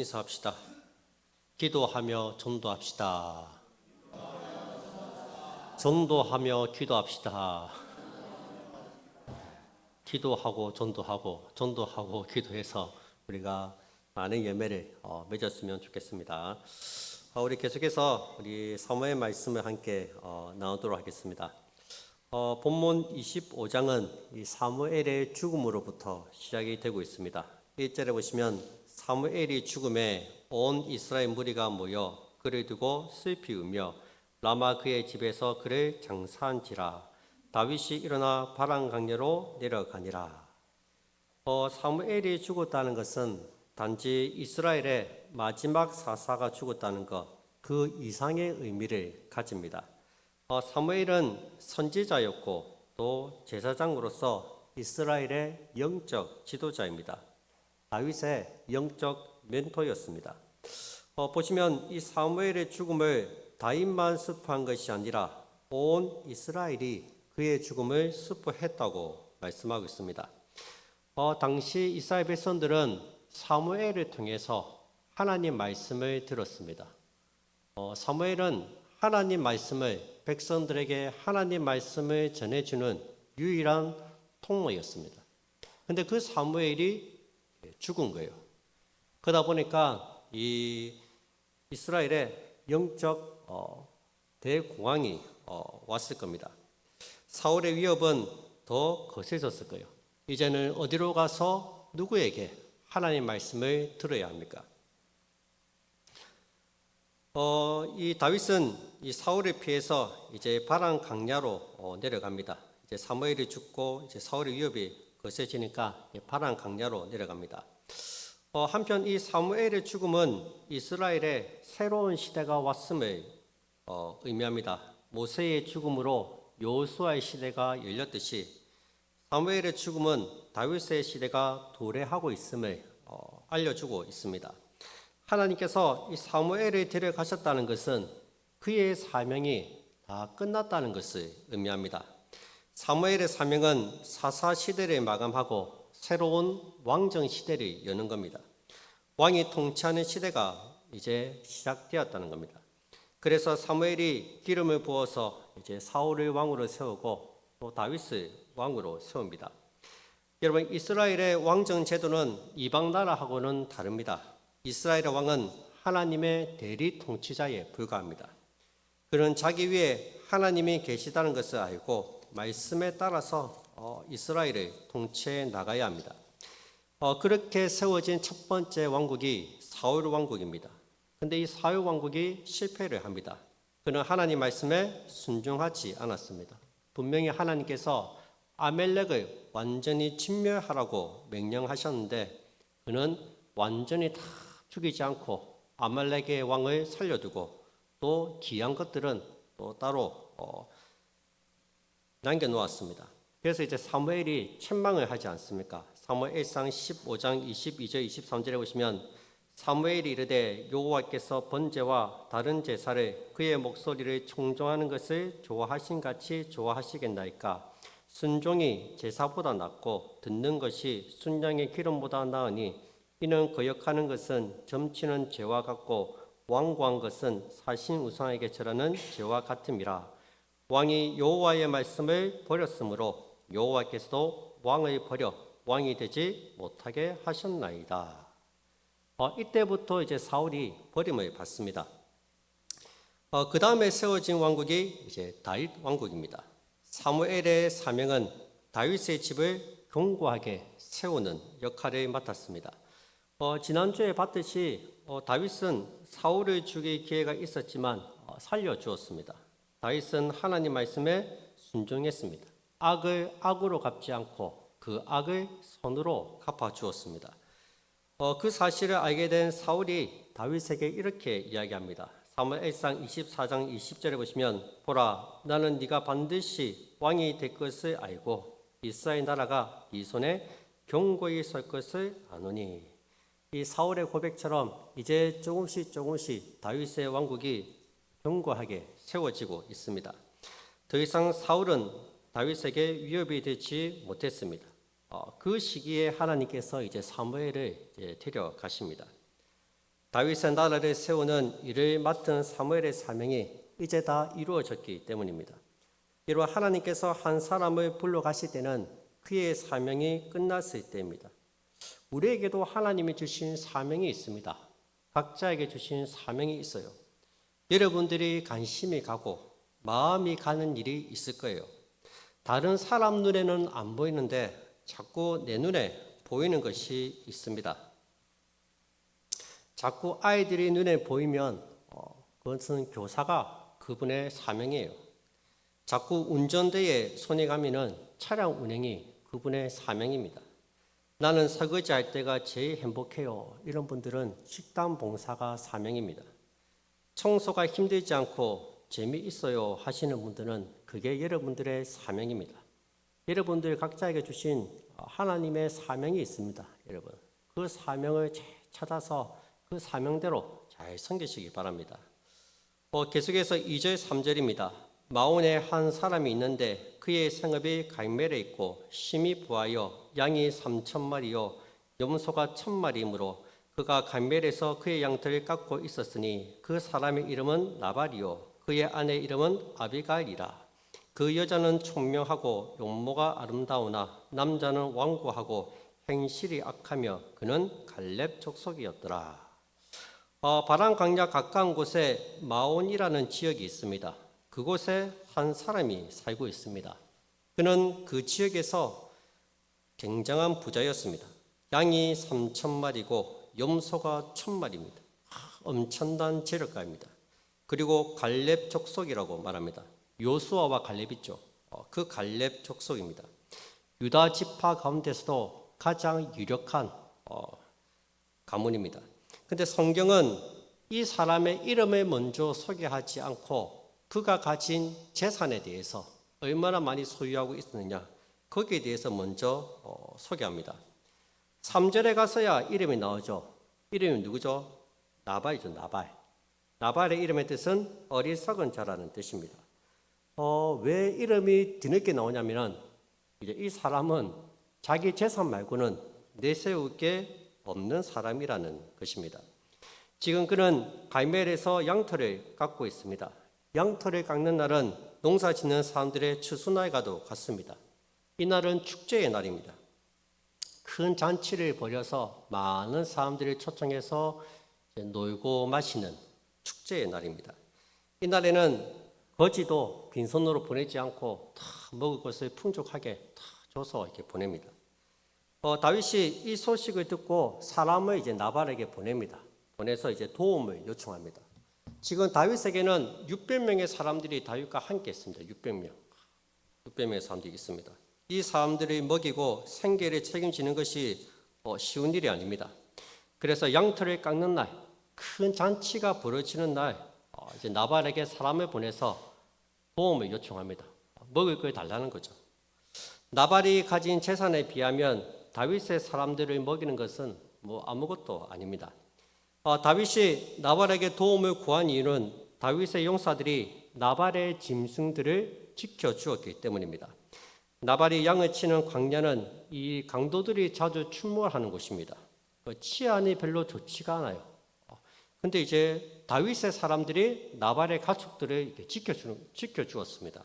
인사합시다. 기도하며 전도합시다. 전도하며 기도합시다. 기도하고 전도하고 전도하고 기도해서 우리가 많은 열매를 맺었으면 좋겠습니다. 우리 계속해서 우리 사무엘 말씀을 함께 나누도록 하겠습니다. 본문 25장은 이 사무엘의 죽음으로부터 시작이 되고 있습니다. 1절에 보시면 사무엘이 죽음에 온 이스라엘 무리가 모여 그를 두고 슬피 울며 라마 그의 집에서 그를 장사한지라. 다윗이 일어나 바람 강야로 내려가니라. 사무엘이 죽었다는 것은 단지 이스라엘의 마지막 사사가 죽었다는 것, 그 이상의 의미를 가집니다. 사무엘은 선지자였고 또 제사장으로서 이스라엘의 영적 지도자입니다. 다윗의 영적 멘토였습니다. 보시면 이 사무엘의 죽음을 다윗만 스포한 것이 아니라 온 이스라엘이 그의 죽음을 스포했다고 말씀하고 있습니다. 당시 이스라엘 백성들은 사무엘을 통해서 하나님 말씀을 들었습니다. 사무엘은 하나님 말씀을 백성들에게 하나님 말씀을 전해주는 유일한 통로였습니다. 그런데 그 사무엘이 죽은 거예요. 그러다 보니까 이 이스라엘의 영적 대공황이 왔을 겁니다. 사울의 위협은 더 거세졌을 거예요. 이제는 어디로 가서 누구에게 하나님 말씀을 들어야 합니까? 이 다윗은 이 사울을 피해서 이제 바람 강야로 내려갑니다. 이제 사무엘이 죽고 이제 사울의 위협이 거세지니까 바람 강야로 내려갑니다. 한편 이 사무엘의 죽음은 이스라엘의 새로운 시대가 왔음을 의미합니다. 모세의 죽음으로 여호수아의 시대가 열렸듯이 사무엘의 죽음은 다윗의 시대가 도래하고 있음을 알려주고 있습니다. 하나님께서 이 사무엘을 데려가셨다는 것은 그의 사명이 다 끝났다는 것을 의미합니다. 사무엘의 사명은 사사 시대를 마감하고 새로운 왕정 시대를 여는 겁니다. 왕이 통치하는 시대가 이제 시작되었다는 겁니다. 그래서 사무엘이 기름을 부어서 이제 사울을 왕으로 세우고 또 다윗을 왕으로 세웁니다. 여러분, 이스라엘의 왕정 제도는 이방 나라하고는 다릅니다. 이스라엘의 왕은 하나님의 대리 통치자에 불과합니다. 그는 자기 위에 하나님이 계시다는 것을 알고 말씀에 따라서 이스라엘을 통치해 나가야 합니다. 그렇게 세워진 첫 번째 왕국이 사울 왕국입니다. 그런데 이 사울 왕국이 실패를 합니다. 그는 하나님 말씀에 순종하지 않았습니다. 분명히 하나님께서 아멜렉을 완전히 진멸하라고 명령하셨는데 그는 완전히 다 죽이지 않고 아말렉의 왕을 살려두고 또 귀한 것들은 또 따로 남겨놓았습니다. 그래서 이제 사무엘이 책망을 하지 않습니까? 사무엘상 15장 22절 23절에 보시면 사무엘이 이르되 여호와께서 번제와 다른 제사를 그의 목소리를 청종하는 것을 좋아하신 같이 좋아하시겠나이까? 순종이 제사보다 낫고 듣는 것이 순양의 기름보다 나으니 이는 거역하는 것은 점치는 죄와 같고 완고한 것은 사신 우상에게 절하는 죄와 같음이라. 왕이 여호와의 말씀을 버렸으므로 여호와께서도 왕을 버려 왕이 되지 못하게 하셨나이다. 이때부터 이제 사울이 버림을 받습니다. 그 다음에 세워진 왕국이 이제 다윗 왕국입니다. 사무엘의 사명은 다윗의 집을 견고하게 세우는 역할을 맡았습니다. 지난주에 봤듯이 다윗은 사울을 죽일 기회가 있었지만 살려주었습니다. 다윗은 하나님 말씀에 순종했습니다. 악을 악으로 갚지 않고 그 악을 선으로 갚아주었습니다. 그 사실을 알게 된 사울이 다윗에게 이렇게 이야기합니다. 사무엘상 24장 20절에 보시면 보라 나는 네가 반드시 왕이 될 것을 알고 이스라엘 나라가 네 손에 견고히 설 것을 아노니. 이 사울의 고백처럼 이제 조금씩 다윗의 왕국이 견고하게 세워지고 있습니다. 더 이상 사울은 다윗에게 위협이 되지 못했습니다. 그 시기에 하나님께서 이제 사무엘을 데려가십니다. 다윗의 나라를 세우는 일을 맡은 사무엘의 사명이 이제 다 이루어졌기 때문입니다. 이로 하나님께서 한 사람을 불러가실 때는 그의 사명이 끝났을 때입니다. 우리에게도 하나님이 주신 사명이 있습니다. 각자에게 주신 사명이 있어요. 여러분들이 관심이 가고 마음이 가는 일이 있을 거예요. 다른 사람 눈에는 안 보이는데 자꾸 내 눈에 보이는 것이 있습니다. 자꾸 아이들이 눈에 보이면 그것은 교사가 그분의 사명이에요. 자꾸 운전대에 손이 가면은 차량 운행이 그분의 사명입니다. 나는 설거지 할 때가 제일 행복해요. 이런 분들은 식당 봉사가 사명입니다. 청소가 힘들지 않고 재미있어요 하시는 분들은 그게 여러분들의 사명입니다. 여러분들 각자에게 주신 하나님의 사명이 있습니다. 여러분, 그 사명을 찾아서 그 사명대로 잘 섬기시기 바랍니다. 계속해서 2절 3절입니다. 마온에 한 사람이 있는데 그의 생업이 갈멜에 있고 심이 부하여 양이 3,000마리요 염소가 1,000마리이므로 그가 갈멜에서 그의 양털을 깎고 있었으니 그 사람의 이름은 나발이요 그의 아내 이름은 아비가일이라. 그 여자는 총명하고 용모가 아름다우나 남자는 완고하고 행실이 악하며 그는 갈렙 족속이었더라. 바람 강야 가까운 곳에 마온이라는 지역이 있습니다. 그곳에 한 사람이 살고 있습니다. 그는 그 지역에서 굉장한 부자였습니다. 양이 3,000마리고 염소가 1,000마리입니다. 엄청난 재력가입니다. 그리고 갈렙 족속이라고 말합니다. 요수아와 갈렙 있죠. 그 갈렙 족속입니다. 유다 지파 가운데서도 가장 유력한 가문입니다. 근데 성경은 이 사람의 이름을 먼저 소개하지 않고 그가 가진 재산에 대해서 얼마나 많이 소유하고 있었느냐 거기에 대해서 먼저 소개합니다. 3절에 가서야 이름이 나오죠. 이름이 누구죠? 나발이죠. 나발. 나발의 이름의 뜻은 어리석은 자라는 뜻입니다. 왜 이름이 뒤늦게 나오냐면 이제 이 사람은 자기 재산 말고는 내세울 게 없는 사람이라는 것입니다. 지금 그는 갈멜에서 양털을 깎고 있습니다. 양털을 깎는 날은 농사 짓는 사람들의 추수날과도 같습니다. 이 날은 축제의 날입니다. 큰 잔치를 벌여서 많은 사람들을 초청해서 놀고 마시는 축제의 날입니다. 이 날에는 거지도 빈손으로 보내지 않고 다 먹을 것을 풍족하게 다 줘서 이렇게 보냅니다. 다윗이 이 소식을 듣고 사람을 이제 나발에게 보냅니다. 보내서 이제 도움을 요청합니다. 지금 다윗에게는 600명의 사람들이 다윗과 함께 있습니다. 600명의 사람들이 있습니다. 이 사람들을 먹이고 생계를 책임지는 것이 쉬운 일이 아닙니다. 그래서 양털을 깎는 날, 큰 잔치가 벌어지는 날, 이제 나발에게 사람을 보내서 도움을 요청합니다. 먹을 걸 달라는 거죠. 나발이 가진 재산에 비하면 다윗의 사람들을 먹이는 것은 아무것도 아닙니다. 다윗이 나발에게 도움을 구한 이유는 다윗의 용사들이 나발의 짐승들을 지켜주었기 때문입니다. 나발이 양을 치는 광야는 이 강도들이 자주 출몰하는 곳입니다. 치안이 별로 좋지가 않아요. 근데 이제 다윗의 사람들이 나발의 가축들을 지켜주었습니다.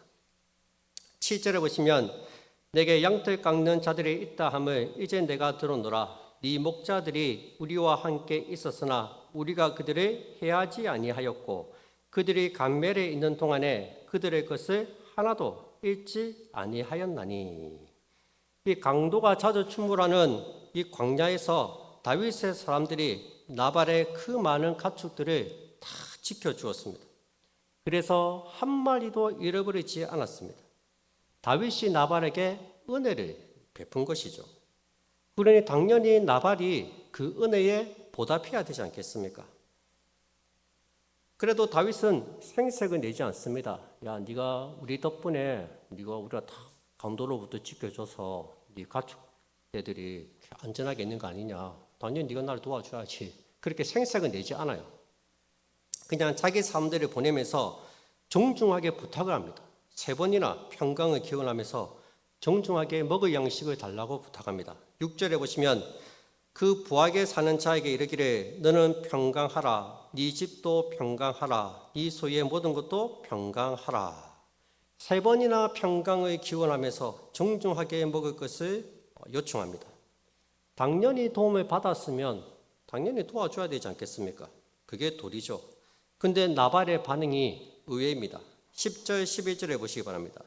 7절에 보시면 내게 양털 깎는 자들이 있다 함을 이제 내가 들었노라. 네 목자들이 우리와 함께 있었으나 우리가 그들을 해하지 아니하였고 그들이 갈멜에 있는 동안에 그들의 것을 하나도 잃지 아니하였나니. 이 강도가 자주 출몰하는 이 광야에서 다윗의 사람들이 나발의 그 많은 가축들을 다 지켜주었습니다. 그래서 한 마리도 잃어버리지 않았습니다. 다윗이 나발에게 은혜를 베푼 것이죠. 그러니 당연히 나발이 그 은혜에 보답해야 되지 않겠습니까? 그래도 다윗은 생색을 내지 않습니다. 야, 네가 우리 덕분에 우리가 다 강도로부터 지켜줘서 네 가축들이 안전하게 있는 거 아니냐. 당연히 네가 나를 도와줘야지. 그렇게 생색을 내지 않아요. 그냥 자기 사람들을 보내면서 정중하게 부탁을 합니다. 3번이나 평강을 기원하면서 정중하게 먹을 양식을 달라고 부탁합니다. 6절에 보시면 그 부하게 사는 자에게 이르기를 너는 평강하라. 네 집도 평강하라. 네 소유의 모든 것도 평강하라. 3번이나 평강을 기원하면서 정중하게 먹을 것을 요청합니다. 당연히 도움을 받았으면 당연히 도와줘야 되지 않겠습니까? 그게 도리죠. 근데 나발의 반응이 의외입니다. 10절 11절에 보시기 바랍니다.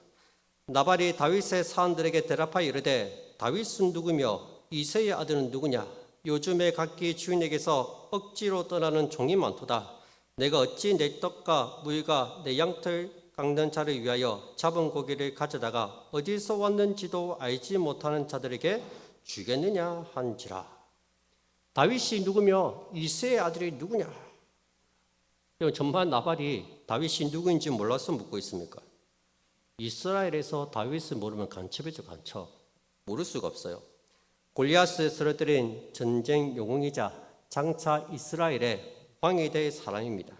나발이 다윗의 사람들에게 대답하여 이르되 다윗은 누구며 이새의 아들은 누구냐? 요즘에 각기 주인에게서 억지로 떠나는 종이 많도다. 내가 어찌 내 떡과 물과 내 양털 깎는 자를 위하여 잡은 고기를 가져다가 어디서 왔는지도 알지 못하는 자들에게 주겠느냐 한지라. 다윗이 누구며 이새의 아들이 누구냐? 전반 나발이 다윗이 누구인지 몰라서 묻고 있습니까? 이스라엘에서 다윗을 모르면 간첩이죠, 간첩. 모를 수가 없어요. 골리앗을 쓰러뜨린 전쟁 영웅이자 장차 이스라엘의 왕이 될 사람입니다.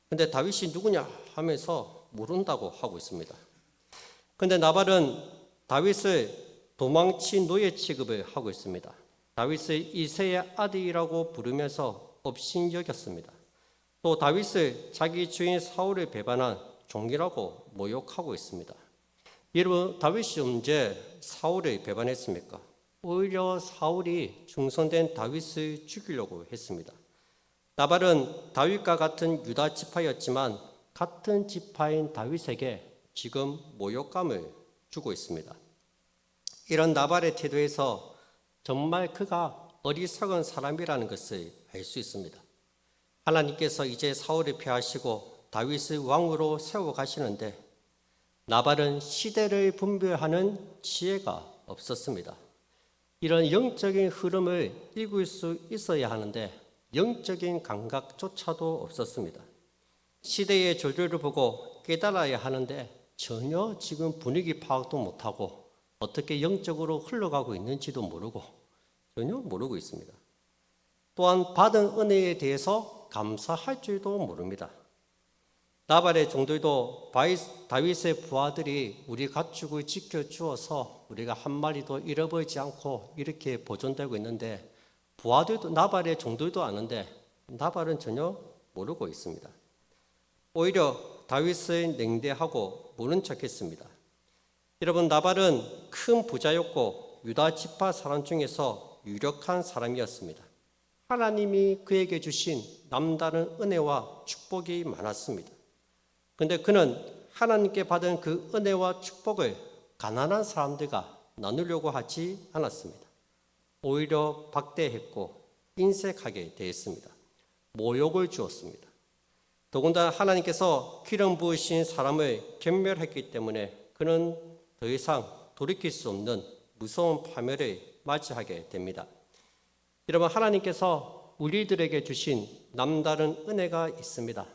근데 다윗이 누구냐 하면서 모른다고 하고 있습니다. 근데 나발은 다윗을 도망친 노예 취급을 하고 있습니다. 다윗을 이새의 아들이라고 부르면서 업신여겼습니다. 또 다윗을 자기 주인 사울을 배반한 종이라고 모욕하고 있습니다. 여러분, 다윗이 언제 사울을 배반했습니까? 오히려 사울이 중선된 다윗을 죽이려고 했습니다. 나발은 다윗과 같은 유다 지파였지만 같은 지파인 다윗에게 지금 모욕감을 주고 있습니다. 이런 나발의 태도에서 정말 그가 어리석은 사람이라는 것을 알 수 있습니다. 하나님께서 이제 사울을 폐하시고 다윗을 왕으로 세워가시는데 나발은 시대를 분별하는 지혜가 없었습니다. 이런 영적인 흐름을 읽을 수 있어야 하는데 영적인 감각조차도 없었습니다. 시대의 조류를 보고 깨달아야 하는데 전혀 지금 분위기 파악도 못하고 어떻게 영적으로 흘러가고 있는지도 모르고 전혀 모르고 있습니다. 또한 받은 은혜에 대해서 감사할 줄도 모릅니다. 나발의 종들도 다윗의 부하들이 우리 가축을 지켜주어서 우리가 한 마리도 잃어버리지 않고 이렇게 보존되고 있는데 부하들도 나발의 종들도 아는데 나발은 전혀 모르고 있습니다. 오히려 다윗을 냉대하고 모른 척했습니다. 여러분, 나발은 큰 부자였고 유다 지파 사람 중에서 유력한 사람이었습니다. 하나님이 그에게 주신 남다른 은혜와 축복이 많았습니다. 그런데 그는 하나님께 받은 그 은혜와 축복을 가난한 사람들과 나누려고 하지 않았습니다. 오히려 박대했고 인색하게 대했습니다. 모욕을 주었습니다. 더군다나 하나님께서 기름 부으신 사람을 경멸했기 때문에 그는 더 이상 돌이킬 수 없는 무서운 파멸을 맞이하게 됩니다. 여러분, 하나님께서 우리들에게 주신 남다른 은혜가 있습니다.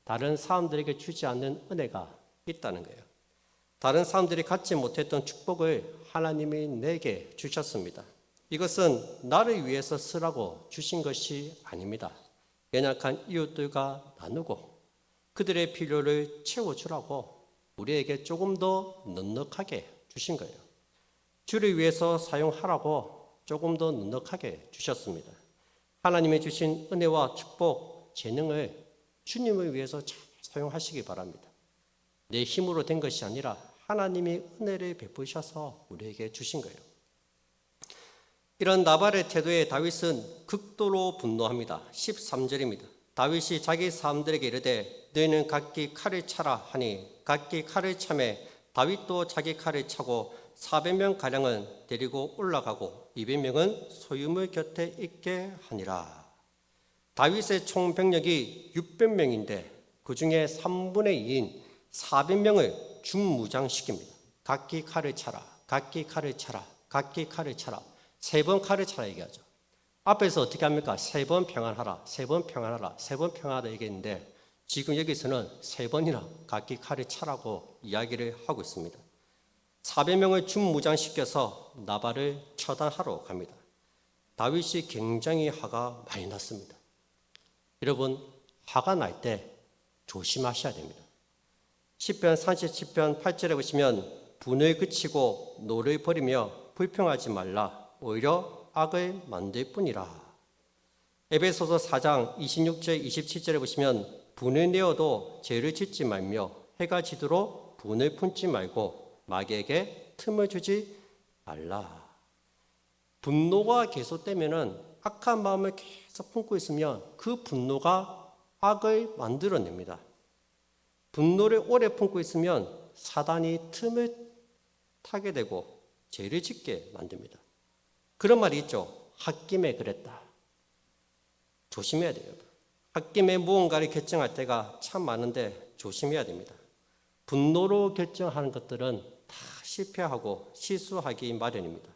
다른 사람들에게 주지 않는 은혜가 있다는 거예요. 다른 사람들이 갖지 못했던 축복을 하나님이 내게 주셨습니다. 이것은 나를 위해서 쓰라고 주신 것이 아닙니다. 연약한 이웃들과 나누고 그들의 필요를 채워주라고 우리에게 조금 더 넉넉하게 주신 거예요. 주를 위해서 사용하라고 조금 더 넉넉하게 주셨습니다. 하나님이 주신 은혜와 축복, 재능을 주님을 위해서 잘 사용하시기 바랍니다. 내 힘으로 된 것이 아니라 하나님이 은혜를 베푸셔서 우리에게 주신 거예요. 이런 나발의 태도에 다윗은 극도로 분노합니다. 13절입니다. 다윗이 자기 사람들에게 이르되 너희는 각기 칼을 차라 하니 각기 칼을 차매 다윗도 자기 칼을 차고 400명 가량은 데리고 올라가고 200명은 소유물 곁에 있게 하니라. 다윗의 총 병력이 600명인데 그 중에 3분의 2인 400명을 준무장시킵니다. 각기 칼을 차라, 각기 칼을 차라, 각기 칼을 차라. 3번 칼을 차라 얘기하죠. 앞에서 어떻게 합니까? 3번 평안하라, 3번 평안하라, 3번 평안하라 얘기했는데 지금 여기서는 3번이나 각기 칼을 차라고 이야기를 하고 있습니다. 400명을 준무장시켜서 나발을 처단하러 갑니다. 다윗이 굉장히 화가 많이 났습니다. 여러분, 화가 날 때 조심하셔야 됩니다. 시편 37편 8절에 보시면 분을 그치고 노를 버리며 불평하지 말라. 오히려 악을 만들 뿐이라. 에베소서 4장 26절 27절에 보시면 분을 내어도 죄를 짓지 말며 해가 지도록 분을 품지 말고 마귀에게 틈을 주지 말라. 분노가 계속되면은 악한 마음을 계속 품고 있으면 그 분노가 악을 만들어냅니다. 분노를 오래 품고 있으면 사단이 틈을 타게 되고 죄를 짓게 만듭니다. 그런 말이 있죠. 홧김에 그랬다. 조심해야 돼요. 홧김에 무언가를 결정할 때가 참 많은데 조심해야 됩니다. 분노로 결정하는 것들은 다 실패하고 실수하기 마련입니다.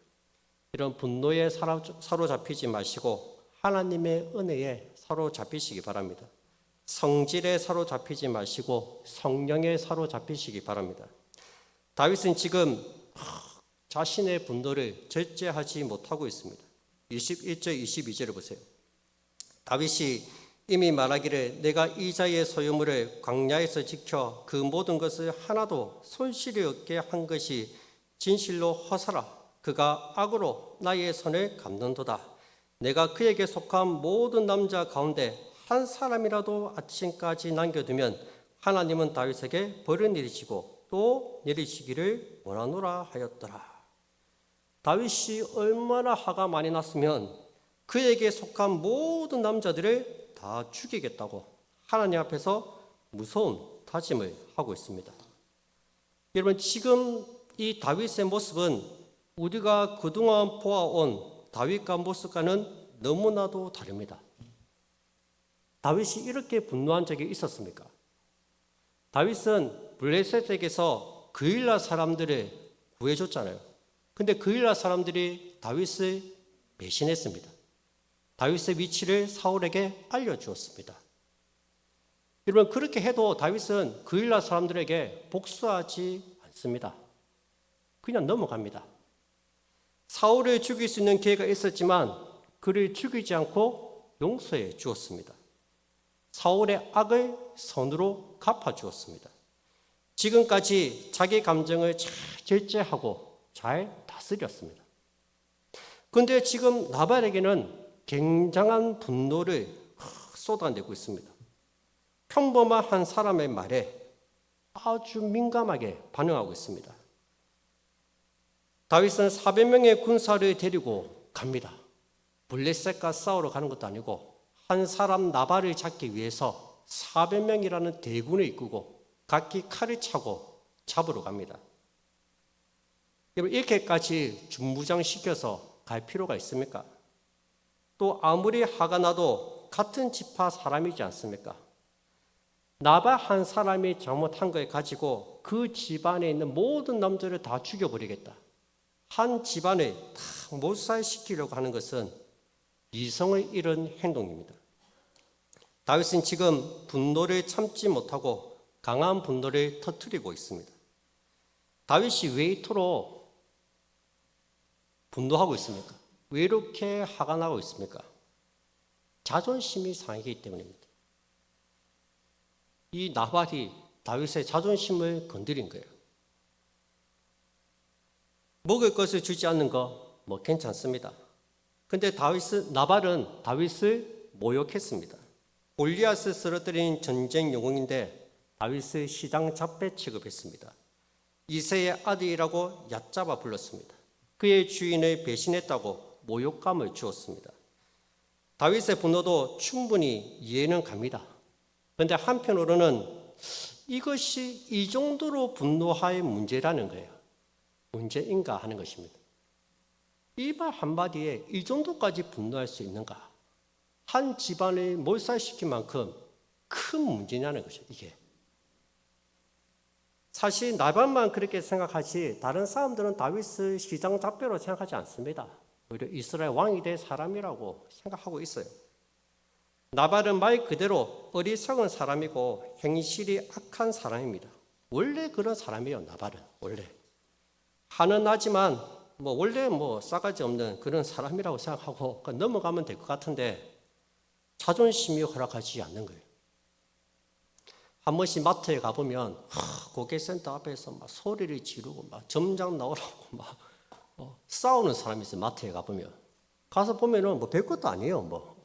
이런 분노에 사로잡히지 마시고 하나님의 은혜에 사로잡히시기 바랍니다. 성질에 사로잡히지 마시고 성령에 사로잡히시기 바랍니다. 다윗은 지금 자신의 분노를 절제하지 못하고 있습니다. 21절 22절을 보세요. 다윗이 이미 말하기를 내가 이 자의 소유물을 광야에서 지켜 그 모든 것을 하나도 손실이 없게 한 것이 진실로 허사라. 그가 악으로 나의 손을 감는도다. 내가 그에게 속한 모든 남자 가운데 한 사람이라도 아침까지 남겨두면 하나님은 다윗에게 벌을 내리시고 또 내리시기를 원하노라 하였더라. 다윗이 얼마나 화가 많이 났으면 그에게 속한 모든 남자들을 다 죽이겠다고 하나님 앞에서 무서운 다짐을 하고 있습니다. 여러분, 지금 이 다윗의 모습은 우리가 그동안 보아온 다윗과 모습과는 너무나도 다릅니다. 다윗이 이렇게 분노한 적이 있었습니까? 다윗은 블레셋에게서 그일라 사람들을 구해줬잖아요. 근데 그일라 사람들이 다윗을 배신했습니다. 다윗의 위치를 사울에게 알려주었습니다. 여러분, 그렇게 해도 다윗은 그일라 사람들에게 복수하지 않습니다. 그냥 넘어갑니다. 사울을 죽일 수 있는 기회가 있었지만 그를 죽이지 않고 용서해 주었습니다. 사울의 악을 선으로 갚아주었습니다. 지금까지 자기 감정을 잘 절제하고 잘 다스렸습니다. 그런데 지금 나발에게는 굉장한 분노를 쏟아내고 있습니다. 평범한 한 사람의 말에 아주 민감하게 반응하고 있습니다. 다윗은 400명의 군사를 데리고 갑니다. 블레셋과 싸우러 가는 것도 아니고 한 사람 나발을 잡기 위해서 400명이라는 대군을 이끌고 각기 칼을 차고 잡으러 갑니다. 이렇게까지 중무장시켜서 갈 필요가 있습니까? 또 아무리 화가 나도 같은 지파 사람이지 않습니까? 나발 한 사람이 잘못한 걸 가지고 그 집안에 있는 모든 남자를 다 죽여버리겠다. 한 집안을 다 몰살시키려고 하는 것은 이성을 잃은 행동입니다. 다윗은 지금 분노를 참지 못하고 강한 분노를 터뜨리고 있습니다. 다윗이 왜 이토록 분노하고 있습니까? 왜 이렇게 화가 나고 있습니까? 자존심이 상하기 때문입니다. 이 나발이 다윗의 자존심을 건드린 거예요. 먹을 것을 주지 않는 거 뭐 괜찮습니다. 근데 나발은 다윗을 모욕했습니다. 골리앗을 쓰러뜨린 전쟁 영웅인데 다윗을 시장 잡배 취급했습니다. 이새의 아들이라고 얕잡아 불렀습니다. 그의 주인을 배신했다고 모욕감을 주었습니다. 다윗의 분노도 충분히 이해는 갑니다. 그런데 한편으로는 이것이 이 정도로 분노할 문제라는 거예요. 문제인가 하는 것입니다. 이 말 한마디에 이 정도까지 분노할 수 있는가? 한 집안을 몰살시킨 만큼 큰 문제냐는 것이죠. 이게 사실 나발만 그렇게 생각하지 다른 사람들은 다윗을 시장 잡배로 생각하지 않습니다. 오히려 이스라엘 왕이 될 사람이라고 생각하고 있어요. 나발은 말 그대로 어리석은 사람이고 행실이 악한 사람입니다. 원래 그런 사람이에요. 나발은 원래 화는 나지만 원래 싸가지 없는 그런 사람이라고 생각하고 넘어가면 될 것 같은데 자존심이 허락하지 않는 거예요. 한 번씩 마트에 가보면 고객센터 앞에서 막 소리를 지르고 막 점장 나오라고 막 싸우는 사람이 있어요. 마트에 가보면 가서 보면은 뭐 별것도 아니에요. 뭐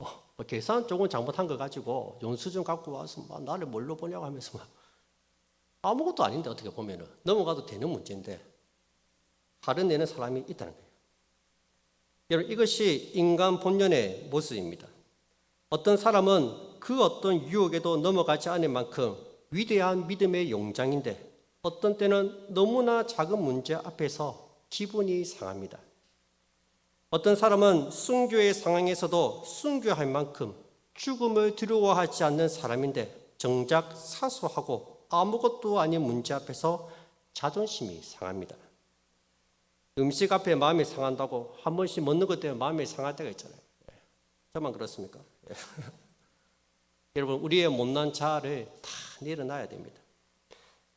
계산 조금 잘못한 거 가지고 영수증 갖고 와서 막 나를 뭘로 보냐고 하면서 막 아무것도 아닌데 어떻게 보면은 넘어가도 되는 문제인데 화를 내는 사람이 있다는 거예요. 여러분 이것이 인간 본연의 모습입니다. 어떤 사람은 그 어떤 유혹에도 넘어가지 않을 만큼 위대한 믿음의 용장인데 어떤 때는 너무나 작은 문제 앞에서 기분이 상합니다. 어떤 사람은 순교의 상황에서도 순교할 만큼 죽음을 두려워하지 않는 사람인데 정작 사소하고 아무것도 아닌 문제 앞에서 자존심이 상합니다. 음식 앞에 마음이 상한다고 한 번씩 먹는 것 때문에 마음이 상할 때가 있잖아요. 저만 그렇습니까? 여러분 우리의 못난 자아를 다 내려놔야 됩니다.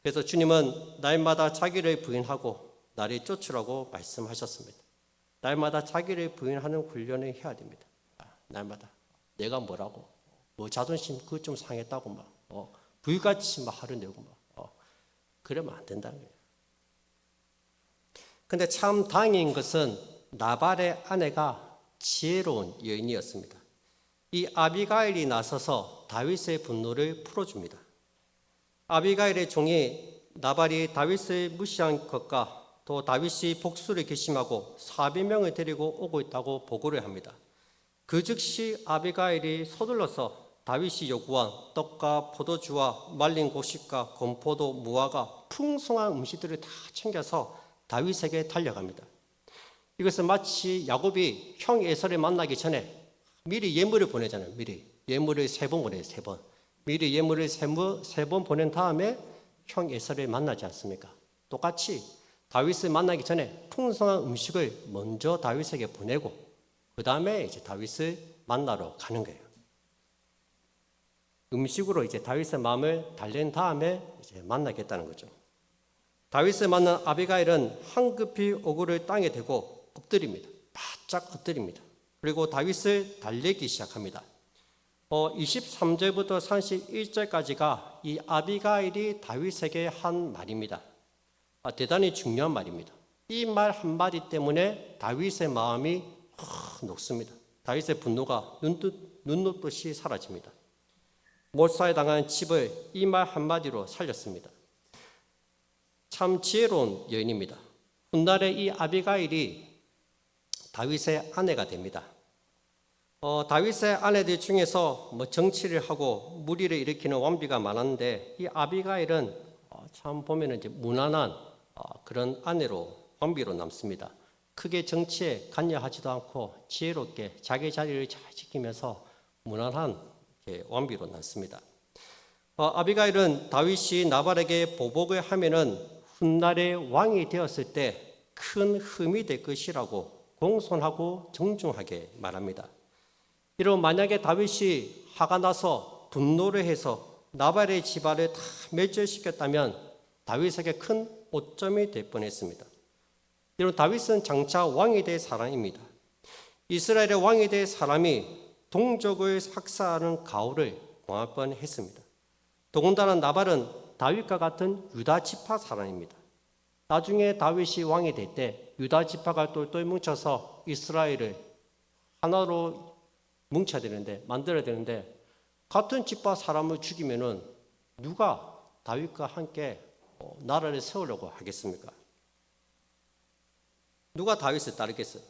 그래서 주님은 날마다 자기를 부인하고 나를 쫓으라고 말씀하셨습니다. 날마다 자기를 부인하는 훈련을 해야 됩니다. 날마다 내가 뭐라고 뭐 자존심 그것 좀 상했다고 막 불같이 막 화를 내고 막 그러면 안 된다는 거예요. 근데 참 다행인 것은 나발의 아내가 지혜로운 여인이었습니다. 이 아비가일이 나서서 다윗의 분노를 풀어줍니다. 아비가일의 종이 나발이 다윗을 무시한 것과 또 다윗이 복수를 결심하고 400명을 데리고 오고 있다고 보고를 합니다. 그 즉시 아비가일이 서둘러서 다윗이 요구한 떡과 포도주와 말린 곡식과 건포도, 무화과 풍성한 음식들을 다 챙겨서 다윗에게 달려갑니다. 이것은 마치 야곱이 형 에서를 만나기 전에 미리 예물을 보내잖아요. 미리 예물을 3번 보내요. 3번. 미리 예물을 3번 보낸 다음에 형 에서를 만나지 않습니까? 똑같이 다윗을 만나기 전에 풍성한 음식을 먼저 다윗에게 보내고 그 다음에 이제 다윗을 만나러 가는 거예요. 음식으로 이제 다윗의 마음을 달랜 다음에 이제 만나겠다는 거죠. 다윗을 만난 아비가일은 황급히 얼굴을 땅에 대고 엎드립니다. 바짝 엎드립니다. 그리고 다윗을 달래기 시작합니다. 23절부터 31절까지가 이 아비가일이 다윗에게 한 말입니다. 대단히 중요한 말입니다. 이 말 한마디 때문에 다윗의 마음이 녹습니다. 다윗의 분노가 눈 녹듯이 사라집니다. 몰살에 당한 집을 이 말 한마디로 살렸습니다. 참 지혜로운 여인입니다. 훗날에 이 아비가일이 다윗의 아내가 됩니다. 다윗의 아내들 중에서 정치를 하고 무리를 일으키는 왕비가 많았는데 이 아비가일은 참 보면은 이제 무난한 그런 아내로 왕비로 남습니다. 크게 정치에 관여하지도 않고 지혜롭게 자기 자리를 잘 지키면서 무난한 왕비로 남습니다. 아비가일은 다윗이 나발에게 보복을 하면은 훗날에 왕이 되었을 때 큰 흠이 될 것이라고 공손하고 정중하게 말합니다. 이런 만약에 다윗이 화가 나서 분노를 해서 나발의 집안을 다 멸절시켰다면 다윗에게 큰 오점이 될 뻔했습니다. 이런 다윗은 장차 왕이 될 사람입니다. 이스라엘의 왕이 될 사람이 동족을 삭사하는 가오를 당할 뻔했습니다. 더군다나 나발은 다윗과 같은 유다 지파 사람입니다. 나중에 다윗이 왕이 될 때 유다 지파가 똘똘 뭉쳐서 이스라엘을 하나로 뭉쳐야 되는데 만들어야 되는데 같은 지파 사람을 죽이면은 누가 다윗과 함께 나라를 세우려고 하겠습니까? 누가 다윗을 따르겠어요?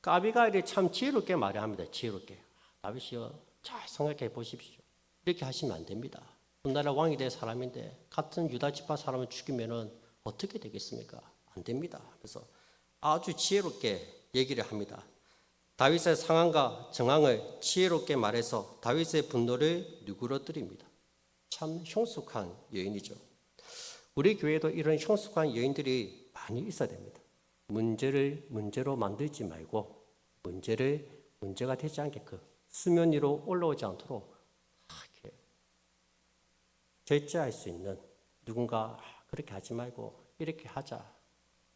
그 아비가일이 참 지혜롭게 말을 합니다. 지혜롭게. 다윗이요, 잘 생각해 보십시오. 이렇게 하시면 안 됩니다. 훗날에 왕이 될 사람인데 같은 유다 지파 사람을 죽이면은 어떻게 되겠습니까? 안 됩니다. 그래서 아주 지혜롭게 얘기를 합니다. 다윗의 상황과 정황을 지혜롭게 말해서 다윗의 분노를 누그러뜨립니다. 참 형숙한 여인이죠. 우리 교회도 이런 형숙한 여인들이 많이 있어야 됩니다. 문제를 문제로 만들지 말고 문제가 되지 않게끔 수면 위로 올라오지 않도록 이렇게 절제할 수 있는 누군가 그렇게 하지 말고 이렇게 하자.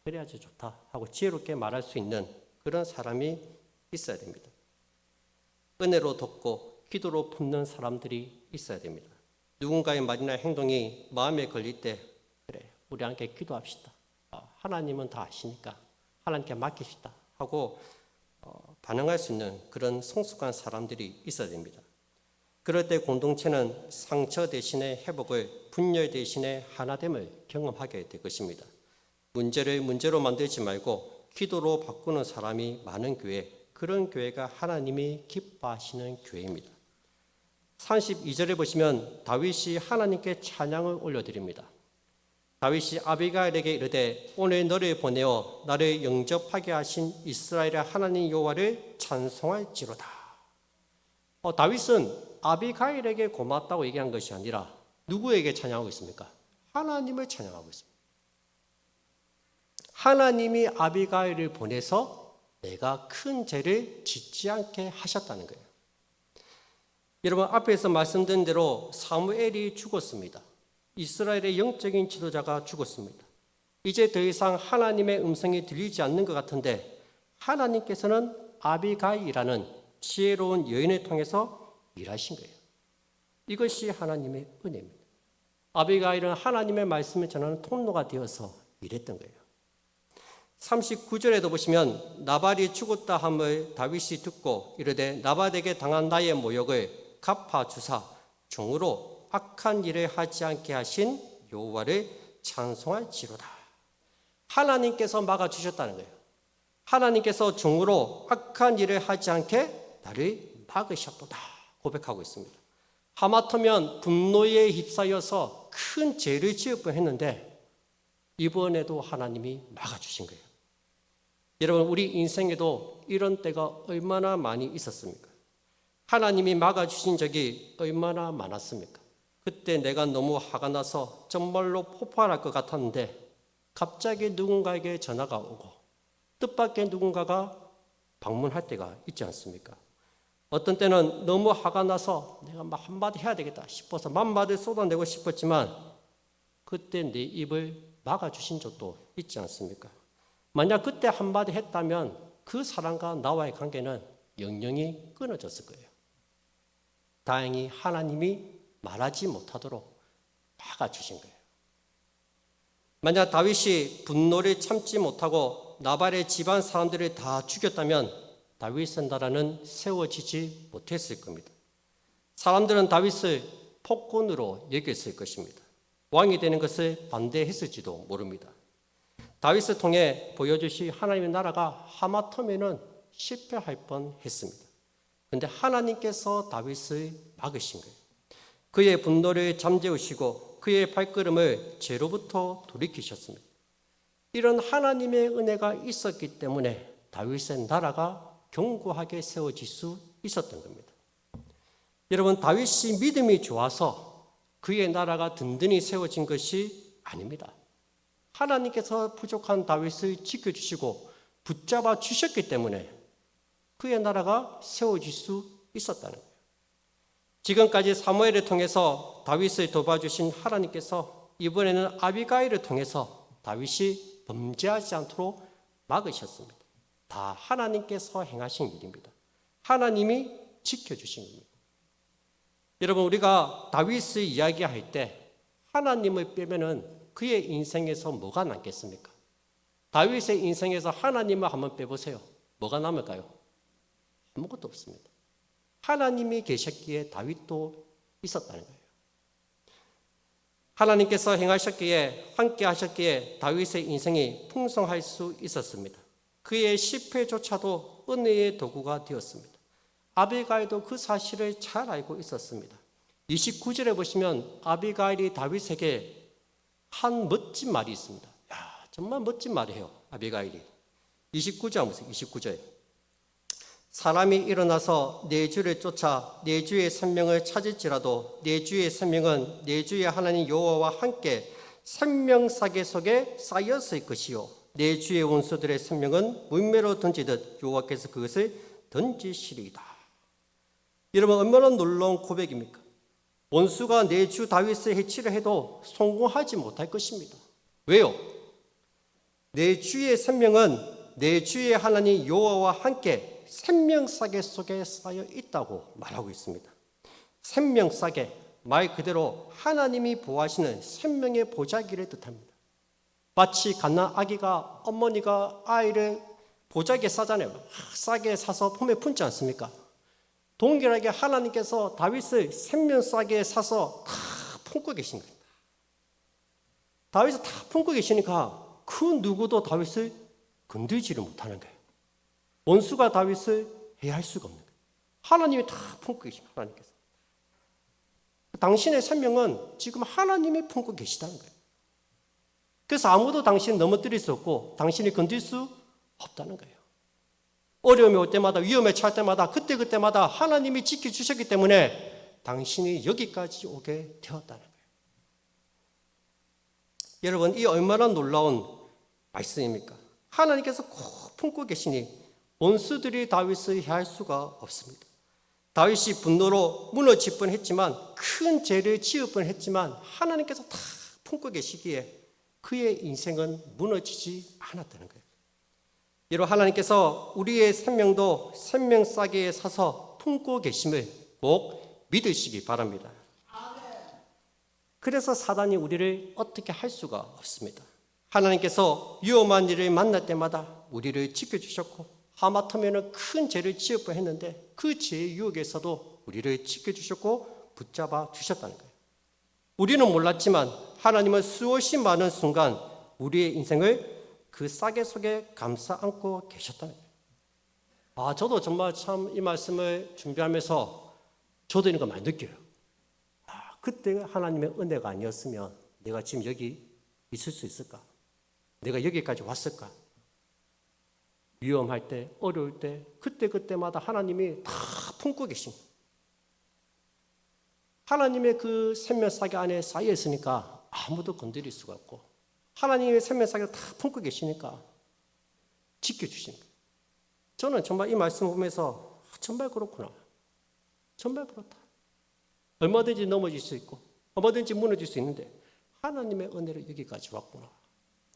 그래야지 좋다 하고 지혜롭게 말할 수 있는 그런 사람이 있어야 됩니다. 은혜로 돕고 기도로 품는 사람들이 있어야 됩니다. 누군가의 말이나 행동이 마음에 걸릴 때 그래 우리 함께 기도합시다. 하나님은 다 아시니까 하나님께 맡깁시다 하고 반응할 수 있는 그런 성숙한 사람들이 있어야 됩니다. 그럴 때 공동체는 상처 대신에 회복을, 분열 대신에 하나됨을 경험하게 될 것입니다. 문제를 문제로 만들지 말고 기도로 바꾸는 사람이 많은 교회, 그런 교회가 하나님이 기뻐하시는 교회입니다. 32절에 보시면 다윗이 하나님께 찬양을 올려드립니다. 다윗이 아비가일에게 이르되 오늘 너를 보내어 나를 영접하게 하신 이스라엘의 하나님 여호와를 찬송할지로다. 다윗은 아비가일에게 고맙다고 얘기한 것이 아니라 누구에게 찬양하고 있습니까? 하나님을 찬양하고 있습니다. 하나님이 아비가일을 보내서 내가 큰 죄를 짓지 않게 하셨다는 거예요. 여러분, 앞에서 말씀드린 대로 사무엘이 죽었습니다. 이스라엘의 영적인 지도자가 죽었습니다. 이제 더 이상 하나님의 음성이 들리지 않는 것 같은데 하나님께서는 아비가일이라는 지혜로운 여인을 통해서 일하신 거예요. 이것이 하나님의 은혜입니다. 아비가일은 하나님의 말씀을 전하는 통로가 되어서 일했던 거예요. 39절에도 보시면 나발이 죽었다 함을 다윗이 듣고 이르되 나발에게 당한 나의 모욕을 갚아주사 종으로 악한 일을 하지 않게 하신 여호와를 찬송할지로다. 하나님께서 막아주셨다는 거예요. 하나님께서 종으로 악한 일을 하지 않게 나를 막으셨도다 고백하고 있습니다. 하마터면 분노에 휩싸여서 큰 죄를 지을 뻔했는데 이번에도 하나님이 막아주신 거예요. 여러분, 우리 인생에도 이런 때가 얼마나 많이 있었습니까? 하나님이 막아주신 적이 얼마나 많았습니까? 그때 내가 너무 화가 나서 정말로 폭발할 것 같았는데 갑자기 누군가에게 전화가 오고 뜻밖의 누군가가 방문할 때가 있지 않습니까? 어떤 때는 너무 화가 나서 내가 막 한마디 해야 되겠다 싶어서 만마디 쏟아내고 싶었지만 그때 내 입을 막아주신 적도 있지 않습니까? 만약 그때 한마디 했다면 그 사람과 나와의 관계는 영영이 끊어졌을 거예요. 다행히 하나님이 말하지 못하도록 막아주신 거예요. 만약 다윗이 분노를 참지 못하고 나발의 집안 사람들을 다 죽였다면 다윗의 나라는 세워지지 못했을 겁니다. 사람들은 다윗을 폭군으로 여겼을 것입니다. 왕이 되는 것을 반대했을지도 모릅니다. 다윗을 통해 보여주신 하나님의 나라가 하마터면은 실패할 뻔했습니다. 그런데 하나님께서 다윗을 막으신 거예요. 그의 분노를 잠재우시고 그의 발걸음을 죄로부터 돌이키셨습니다. 이런 하나님의 은혜가 있었기 때문에 다윗의 나라가 견고하게 세워질 수 있었던 겁니다. 여러분, 다윗이 믿음이 좋아서 그의 나라가 든든히 세워진 것이 아닙니다. 하나님께서 부족한 다윗을 지켜주시고 붙잡아 주셨기 때문에 그의 나라가 세워질 수 있었다는 거예요. 지금까지 사무엘을 통해서 다윗을 도와주신 하나님께서 이번에는 아비가일을 통해서 다윗이 범죄하지 않도록 막으셨습니다. 다 하나님께서 행하신 일입니다. 하나님이 지켜주신 겁니다. 여러분, 우리가 다윗을 이야기할 때 하나님을 빼면은 그의 인생에서 뭐가 남겠습니까? 다윗의 인생에서 하나님을 한번 빼보세요. 뭐가 남을까요? 아무것도 없습니다. 하나님이 계셨기에 다윗도 있었다는 거예요. 하나님께서 행하셨기에 함께 하셨기에 다윗의 인생이 풍성할 수 있었습니다. 그의 실패조차도 은혜의 도구가 되었습니다. 아비가일도 그 사실을 잘 알고 있었습니다. 29절에 보시면 아비가일이 다윗에게 한 멋진 말이 있습니다. 정말 멋진 말이에요. 아비가일이 29절 보세요. 29절 사람이 일어나서 내 주를 쫓아 내 주의 생명을 찾을지라도 내 주의 생명은 내 주의 하나님 여호와와 함께 생명사계 속에 쌓였을 것이요 내 주의 원수들의 생명은 물매로 던지듯 여호와께서 그것을 던지시리이다. 여러분, 얼마나 놀라운 고백입니까? 원수가 내 주 다윗을 해치려 해도 성공하지 못할 것입니다. 왜요? 내 주의 생명은 내 주의 하나님 여호와와 함께 생명사계 속에 쌓여 있다고 말하고 있습니다. 생명사계, 말 그대로 하나님이 보호하시는 생명의 보자기를 뜻합니다. 마치 갓난 아기가 어머니가 아이를 보자기에 싸잖아요. 막 싸게 사서 품에 품지 않습니까? 동일하게 하나님께서 다윗을 생명싸게 사서 다 품고 계신 거예요. 다윗을 다 품고 계시니까 그 누구도 다윗을 건들지를 못하는 거예요. 원수가 다윗을 해할 수가 없는 거예요. 하나님이 다 품고 계십니다. 하나님께서. 당신의 생명은 지금 하나님이 품고 계시다는 거예요. 그래서 아무도 당신을 넘어뜨릴 수 없고 당신이 건들 수 없다는 거예요. 어려움이 올 때마다, 위험에 처할 때마다, 그때마다 하나님이 지켜주셨기 때문에 당신이 여기까지 오게 되었다는 거예요. 여러분, 이 얼마나 놀라운 말씀입니까? 하나님께서 꼭 품고 계시니 원수들이 다윗을 해할 수가 없습니다. 다윗이 분노로 무너질 뻔했지만, 큰 죄를 지을 뻔했지만 하나님께서 다 품고 계시기에 그의 인생은 무너지지 않았다는 거예요. 여러분, 하나님께서 우리의 생명도 생명싸게에 사서 품고 계심을 꼭 믿으시기 바랍니다. 그래서 사단이 우리를 어떻게 할 수가 없습니다. 하나님께서 위험한 일을 만날 때마다 우리를 지켜주셨고, 하마터면 큰 죄를 지을 뻔했는데 그 죄의 유혹에서도 우리를 지켜주셨고 붙잡아 주셨다는 거예요. 우리는 몰랐지만 하나님은 수없이 많은 순간 우리의 인생을 그 싸개 속에 감싸 안고 계셨다는 거예요. 저도 정말 참 이 말씀을 준비하면서 저도 이런 거 많이 느껴요. 그때 하나님의 은혜가 아니었으면 내가 지금 여기 있을 수 있을까? 내가 여기까지 왔을까? 위험할 때, 어려울 때, 그때마다 하나님이 다 품고 계신 거예요. 하나님의 그 생명싸개 안에 쌓여 있으니까 아무도 건드릴 수가 없고, 하나님의 생명싸개를 다 품고 계시니까 지켜주신 거예요. 저는 정말 이 말씀을 보면서 정말 그렇구나. 정말 그렇다. 얼마든지 넘어질 수 있고 얼마든지 무너질 수 있는데 하나님의 은혜로 여기까지 왔구나.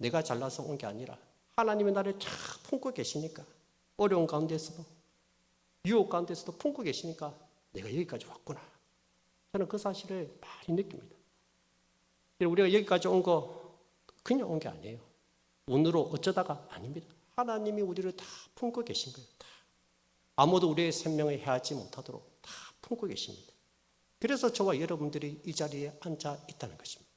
내가 잘나서 온 게 아니라 하나님의 나를 쫙 품고 계시니까, 어려운 가운데서도 유혹 가운데서도 품고 계시니까 내가 여기까지 왔구나. 저는 그 사실을 많이 느낍니다. 우리가 여기까지 온 거 그냥 온 게 아니에요. 운으로 어쩌다가 아닙니다. 하나님이 우리를 다 품고 계신 거예요. 다. 아무도 우리의 생명을 해하지 못하도록 다 품고 계십니다. 그래서 저와 여러분들이 이 자리에 앉아 있다는 것입니다.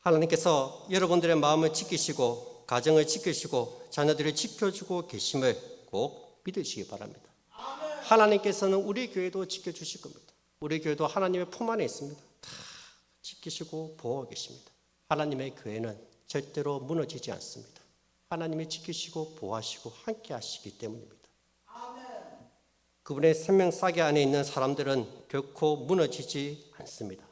하나님께서 여러분들의 마음을 지키시고 가정을 지키시고 자녀들을 지켜주고 계심을 꼭 믿으시기 바랍니다. 하나님께서는 우리 교회도 지켜주실 겁니다. 우리 교회도 하나님의 품 안에 있습니다. 다 지키시고 보호하고 계십니다. 하나님의 교회는 절대로 무너지지 않습니다. 하나님이 지키시고 보호하시고 함께 하시기 때문입니다. 그분의 생명싸개 안에 있는 사람들은 결코 무너지지 않습니다.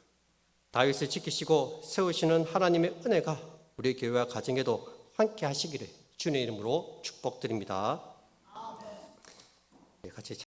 다윗을 지키시고 세우시는 하나님의 은혜가 우리 교회와 가정에도 함께 하시기를 주님의 이름으로 축복드립니다. 같이